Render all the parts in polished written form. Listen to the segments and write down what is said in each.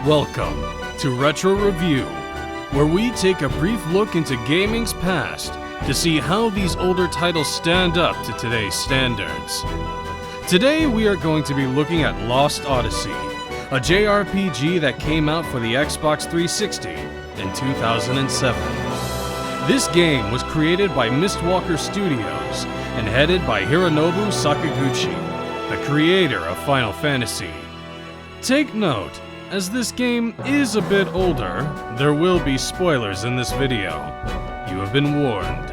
Welcome to Retro Review, where we take a brief look into gaming's past to see how these older titles stand up to today's standards. Today we are going to be looking at Lost Odyssey, a JRPG that came out for the Xbox 360 in 2007. This game was created by Mistwalker Studios and headed by Hironobu Sakaguchi, the creator of Final Fantasy. Take note, as this game is a bit older, there will be spoilers in this video. You have been warned.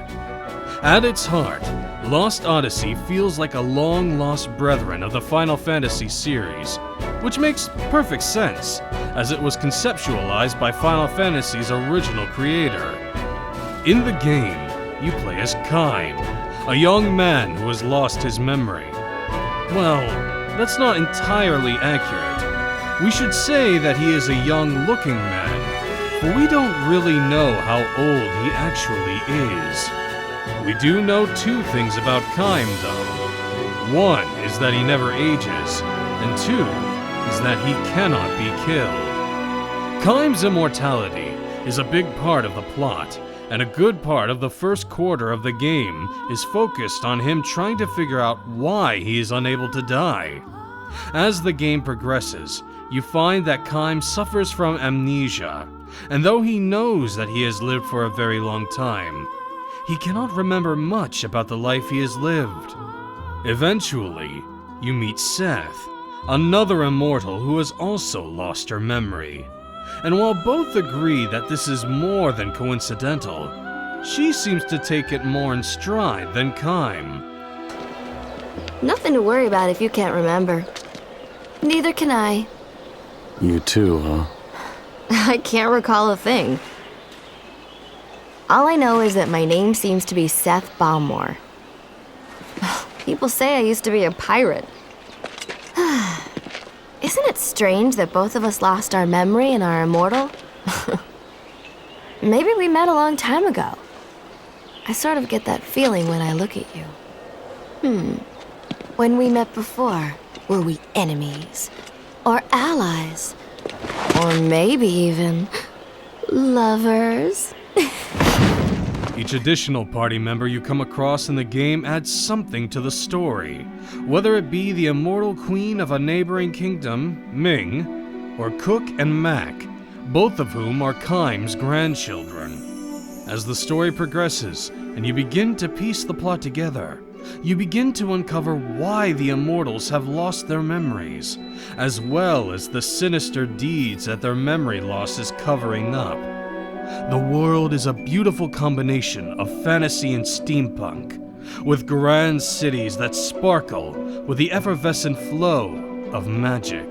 At its heart, Lost Odyssey feels like a long-lost brethren of the Final Fantasy series, which makes perfect sense, as it was conceptualized by Final Fantasy's original creator. In the game, you play as Kaim, a young man who has lost his memory. Well, that's not entirely accurate. We should say that he is a young-looking man, for we don't really know how old he actually is. We do know two things about Kaim, though. One is that he never ages, and two is that he cannot be killed. Kaim's immortality is a big part of the plot, and a good part of the first quarter of the game is focused on him trying to figure out why he is unable to die. As the game progresses, you find that Kaim suffers from amnesia, and though he knows that he has lived for a very long time, he cannot remember much about the life he has lived. Eventually, you meet Seth, another immortal who has also lost her memory. And while both agree that this is more than coincidental, she seems to take it more in stride than Kaim. Nothing to worry about if you can't remember. Neither can I. You too, huh? I can't recall a thing. All I know is that my name seems to be Seth Balmore. People say I used to be a pirate. Isn't it strange that both of us lost our memory and are immortal? Maybe we met a long time ago. I sort of get that feeling when I look at you. When we met before, were we enemies? Or allies? Or maybe even lovers? Each additional party member you come across in the game adds something to the story, whether it be the immortal queen of a neighboring kingdom, Ming, or Cook and Mac, both of whom are Kaim's grandchildren. As the story progresses and you begin to piece the plot together, you begin to uncover why the immortals have lost their memories, as well as the sinister deeds that their memory loss is covering up. The world is a beautiful combination of fantasy and steampunk, with grand cities that sparkle with the effervescent flow of magic.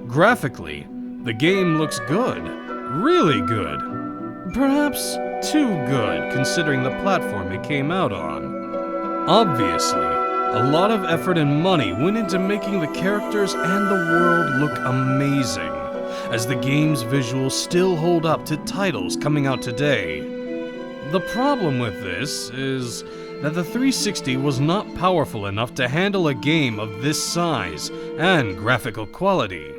Graphically, the game looks good, really good. Perhaps too good considering the platform it came out on. Obviously, a lot of effort and money went into making the characters and the world look amazing, as the game's visuals still hold up to titles coming out today. The problem with this is that the 360 was not powerful enough to handle a game of this size and graphical quality.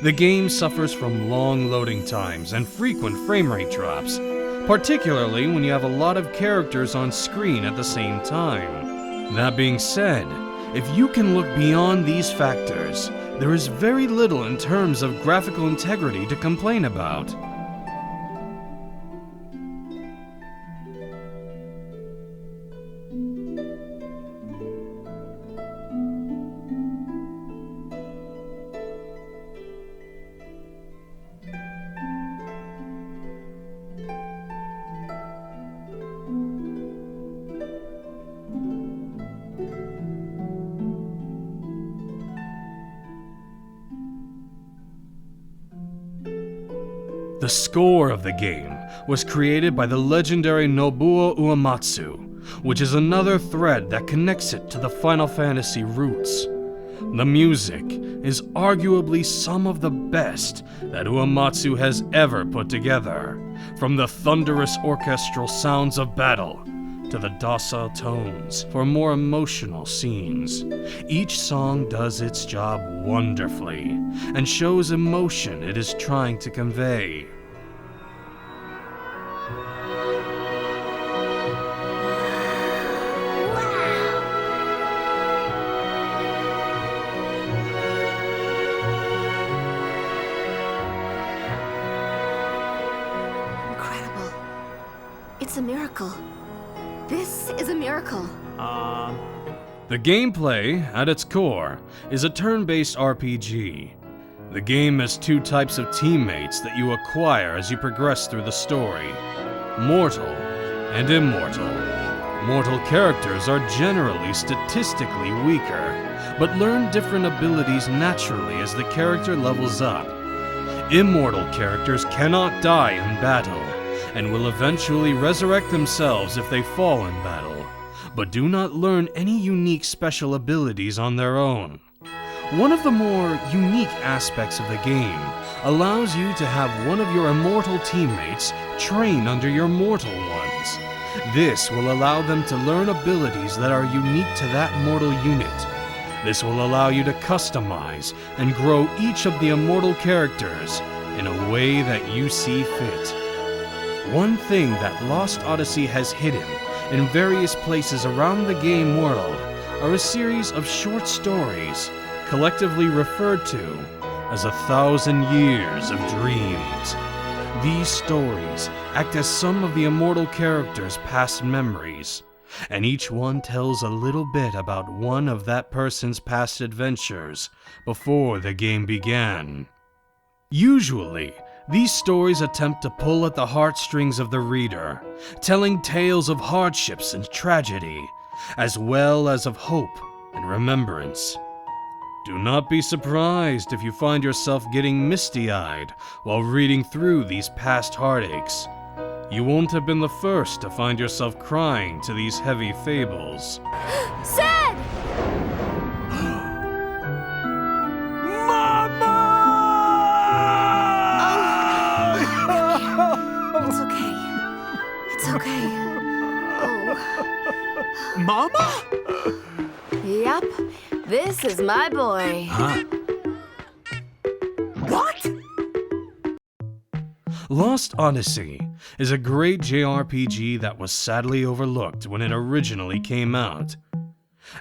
The game suffers from long loading times and frequent frame rate drops, particularly when you have a lot of characters on screen at the same time. That being said, if you can look beyond these factors, there is very little in terms of graphical integrity to complain about. The score of the game was created by the legendary Nobuo Uematsu, which is another thread that connects it to the Final Fantasy roots. The music is arguably some of the best that Uematsu has ever put together, from the thunderous orchestral sounds of battle to the docile tones for more emotional scenes. Each song does its job wonderfully and shows emotion it is trying to convey. Incredible. It's a miracle. This is a miracle. The gameplay, at its core, is a turn-based RPG. The game has two types of teammates that you acquire as you progress through the story: mortal and immortal. Mortal characters are generally statistically weaker, but learn different abilities naturally as the character levels up. Immortal characters cannot die in battle, and will eventually resurrect themselves if they fall in battle, but do not learn any unique special abilities on their own. One of the more unique aspects of the game allows you to have one of your immortal teammates train under your mortal ones. This will allow them to learn abilities that are unique to that mortal unit. This will allow you to customize and grow each of the immortal characters in a way that you see fit. One thing that Lost Odyssey has hidden in various places around the game world are a series of short stories, collectively referred to as 1,000 Years of Dreams. These stories act as some of the immortal characters' past memories, and each one tells a little bit about one of that person's past adventures before the game began. Usually, these stories attempt to pull at the heartstrings of the reader, telling tales of hardships and tragedy, as well as of hope and remembrance. Do not be surprised if you find yourself getting misty-eyed while reading through these past heartaches. You won't have been the first to find yourself crying to these heavy fables. Sid! It's okay. It's okay. Oh. Mama? Yep. This is my boy. What? Lost Odyssey is a great JRPG that was sadly overlooked when it originally came out.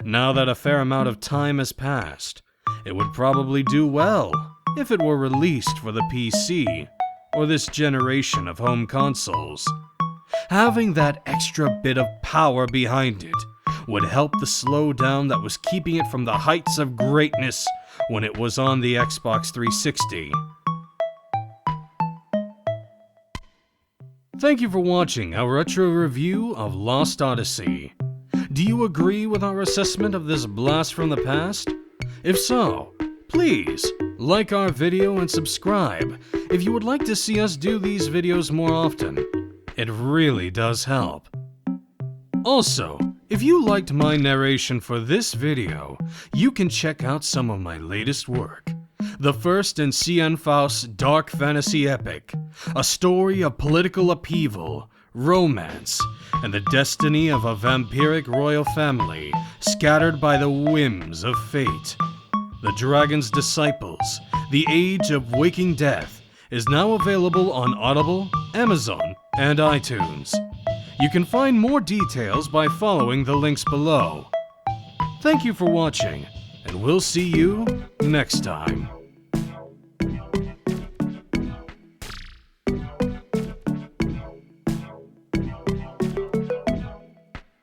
Now that a fair amount of time has passed, it would probably do well if it were released for the PC or this generation of home consoles. Having that extra bit of power behind it would help the slowdown that was keeping it from the heights of greatness when it was on the Xbox 360. Thank you for watching our retro review of Lost Odyssey. Do you agree with our assessment of this blast from the past? If so, please like our video and subscribe if you would like to see us do these videos more often. It really does help. Also, if you liked my narration for this video, you can check out some of my latest work. The first in C.N. Faust's dark fantasy epic, a story of political upheaval, romance, and the destiny of a vampiric royal family scattered by the whims of fate. The Dragon's Deciples, The Age of Waking Death, is now available on Audible, Amazon, and iTunes. You can find more details by following the links below. Thank you for watching, and we'll see you next time.